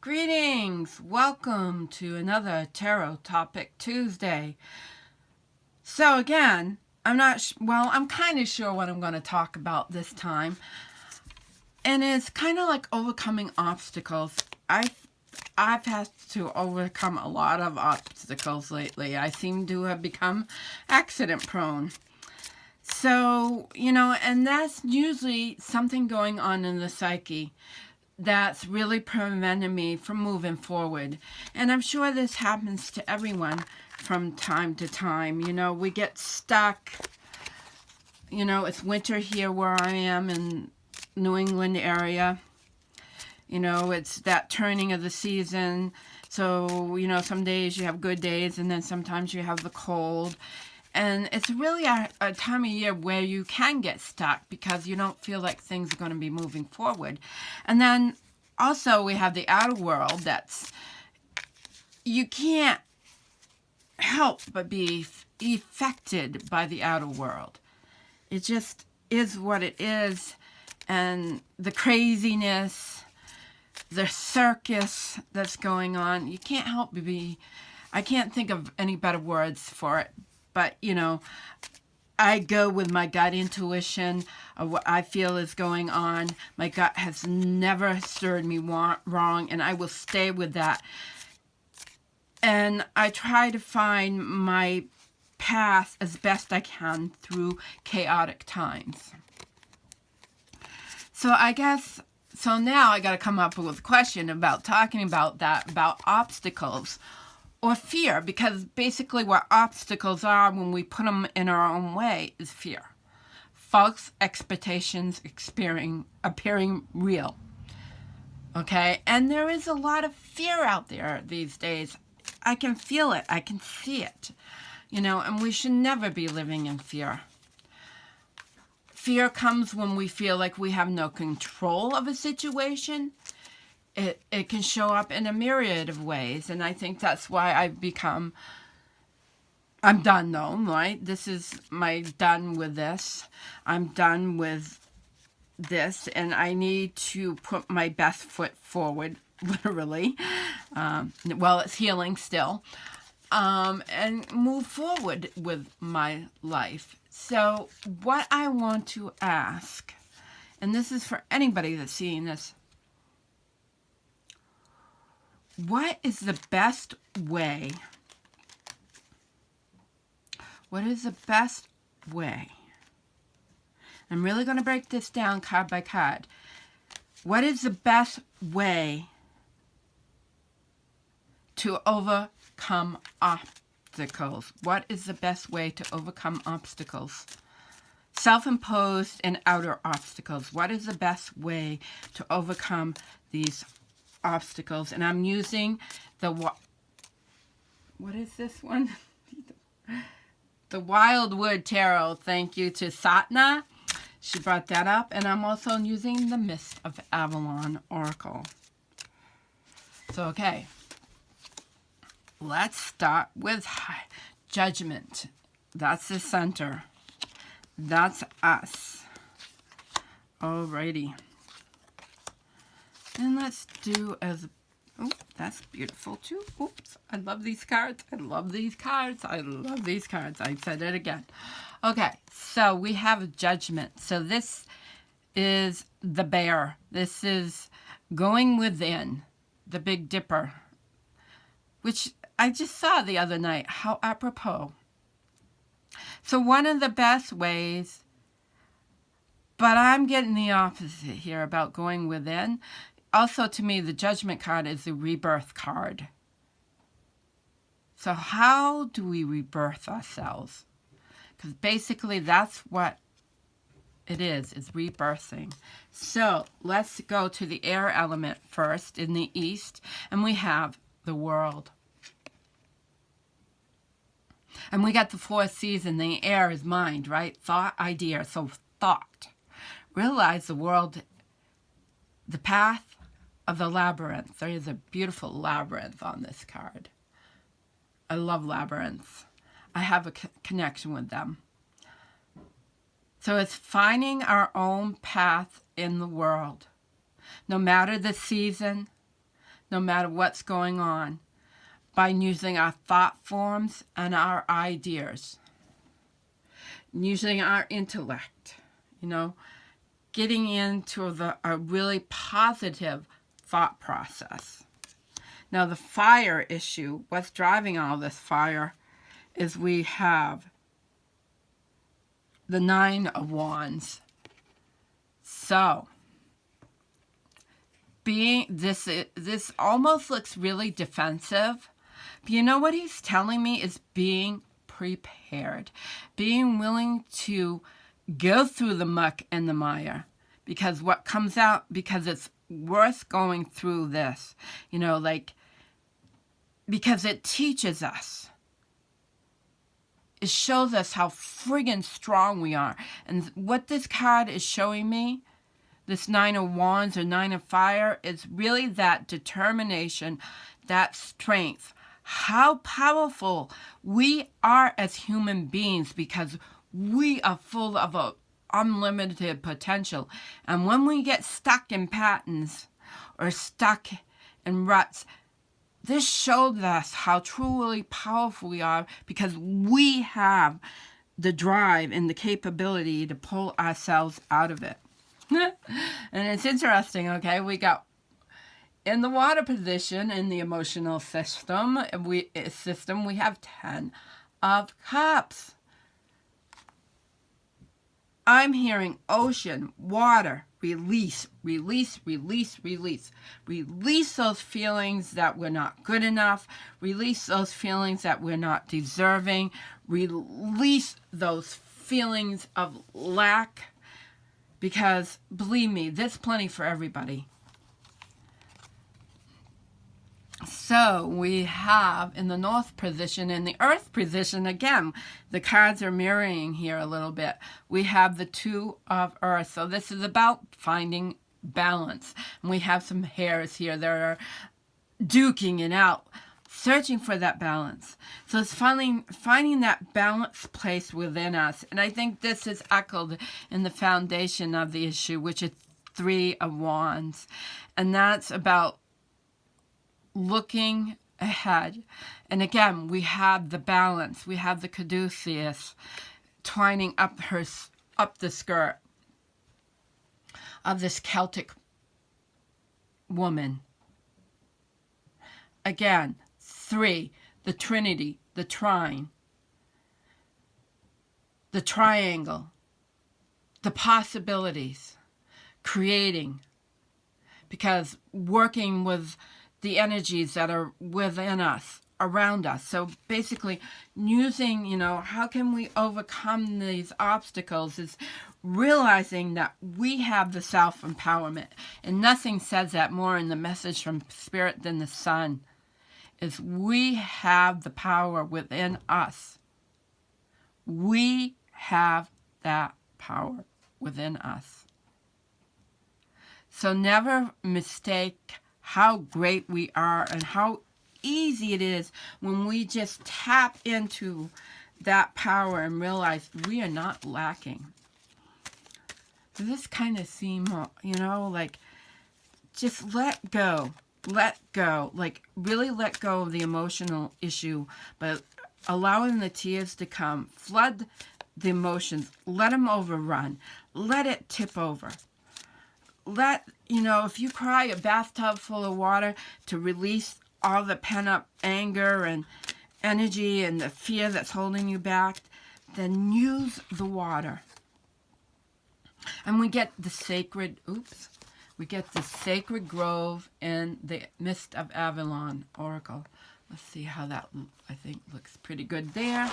Greetings! Welcome to another Tarot Topic Tuesday. So again, I'm kind of sure what I'm going to talk about this time. And it's kind of like overcoming obstacles. I've had to overcome a lot of obstacles lately. I seem to have become accident prone. So, and that's usually something going on in the psyche that's really prevented me from moving forward. And I'm sure this happens to everyone from time to time. We get stuck. It's winter here where I am in New England area. It's that turning of the season. So, some days you have good days and then sometimes you have the cold. And it's really a time of year where you can get stuck because you don't feel like things are going to be moving forward. And then also we have the outer world you can't help but be affected by the outer world. It just is what it is. And the craziness, the circus that's going on, you can't help but I can't think of any better words for it. But, I go with my gut intuition of what I feel is going on. My gut has never steered me wrong, and I will stay with that. And I try to find my path as best I can through chaotic times. So now I got to come up with a question about talking about that, about obstacles. Or fear, because basically what obstacles are when we put them in our own way is fear. False expectations appearing real. Okay? And there is a lot of fear out there these days. I can feel it. I can see it. And we should never be living in fear. Fear comes when we feel like we have no control of a situation. It can show up in a myriad of ways, and I think that's why I'm done though, right? This is done with this. I'm done with this, and I need to put my best foot forward, literally, while it's healing still, and move forward with my life. So what I want to ask, and this is for anybody that's seeing this, what is the best way? What is the best way? I'm really going to break this down card by card. What is the best way to overcome obstacles? What is the best way to overcome obstacles? Self-imposed and outer obstacles. What is the best way to overcome these obstacles? And I'm using what is this one? The Wildwood Tarot. Thank you to Satna. She brought that up. And I'm also using the Mist of Avalon Oracle. So, okay. Let's start with Judgment. That's the center. That's us. Alrighty. And let's do that's beautiful too. Oops, I love these cards. I love these cards. I love these cards. I said it again. Okay, so we have Judgment. So this is the Bear. This is going within, the Big Dipper, which I just saw the other night. How apropos. So one of the best ways, but I'm getting the opposite here about going within. Also, to me, the Judgment card is the rebirth card. So how do we rebirth ourselves? Because basically that's what it is rebirthing. So let's go to the air element first in the east, and we have the world. And we got the fourth season. The air is mind, right? Thought, idea. So thought. Realize the world, the path of the labyrinth. There is a beautiful labyrinth on this card. I love labyrinths. I have a connection with them. So it's finding our own path in the world. No matter the season, no matter what's going on, by using our thought forms and our ideas, using our intellect, getting into a really positive thought process. Now, the fire issue, what's driving all this fire, is we have the Nine of Wands. So, this almost looks really defensive, but you know what he's telling me is being prepared, being willing to go through the muck and the mire, because what comes out, because it's worth going through this, because it teaches us. It shows us how friggin' strong we are. And what this card is showing me, this Nine of Wands or Nine of Fire, is really that determination, that strength, how powerful we are as human beings, because we are full of unlimited potential. And when we get stuck in patterns or stuck in ruts, this showed us how truly powerful we are, because we have the drive and the capability to pull ourselves out of it. And it's interesting, okay? We got in the water position in the emotional system, we have 10 of Cups. I'm hearing ocean, water, release, release, release, release. Release those feelings that we're not good enough. Release those feelings that we're not deserving. Release those feelings of lack. Because, believe me, there's plenty for everybody. So we have in the North position, in the Earth position, again, the cards are mirroring here a little bit. We have the Two of Earth. So this is about finding balance. And we have some hairs here that are duking it out, searching for that balance. So it's finding that balanced place within us. And I think this is echoed in the foundation of the issue, which is Three of Wands. And that's about looking ahead. And again, we have the balance. We have the caduceus twining up the skirt of this Celtic woman. Again, 3, the Trinity, the trine, the triangle, the possibilities, creating, because working with the energies that are within us, around us. So basically using, how can we overcome these obstacles is realizing that we have the self-empowerment. And nothing says that more in the message from Spirit than the Sun, is we have the power within us. We have that power within us. So never mistake how great we are and how easy it is when we just tap into that power and realize we are not lacking. Does this kind of seem, like just let go, like really let go of the emotional issue, but allowing the tears to come, flood the emotions, let them overrun, let it tip over. If you cry a bathtub full of water to release all the pent-up anger and energy and the fear that's holding you back, then use the water. And we get the sacred grove in the Mist of Avalon Oracle. Let's see how that, I think, looks pretty good there.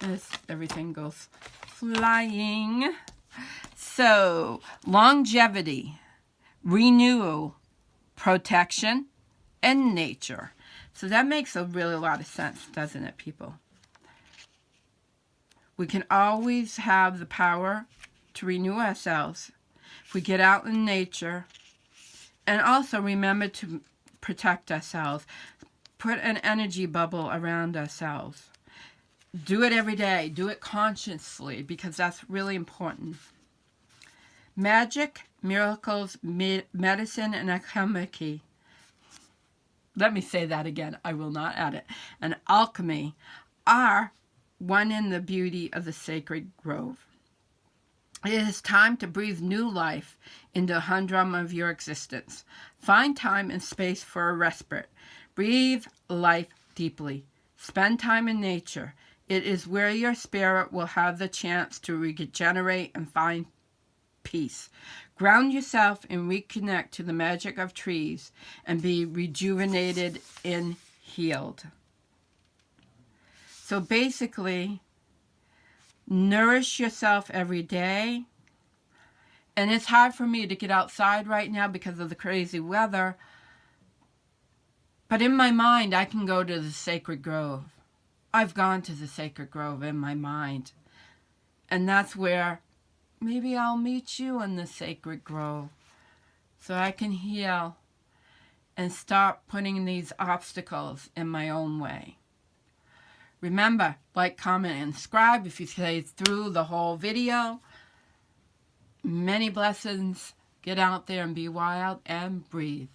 As everything goes flying. So, longevity, renewal, protection, and nature. So that makes a lot of sense, doesn't it, people? We can always have the power to renew ourselves if we get out in nature, and also remember to protect ourselves. Put an energy bubble around ourselves. Do it every day. Do it consciously, because that's really important. Magic, miracles, medicine, and alchemy. let me say that again. I will not add it. And alchemy are one in the beauty of the sacred grove. It is time to breathe new life into the humdrum of your existence. Find time and space for a respite. Breathe life deeply. Spend time in nature. It is where your spirit will have the chance to regenerate and find peace. Ground yourself and reconnect to the magic of trees and be rejuvenated and healed. So basically, nourish yourself every day. And it's hard for me to get outside right now because of the crazy weather. But in my mind, I can go to the sacred grove. I've gone to the sacred grove in my mind. And that's where maybe I'll meet you in the sacred grove so I can heal and stop putting these obstacles in my own way. Remember, like, comment, and subscribe if you stay through the whole video. Many blessings. Get out there and be wild and breathe.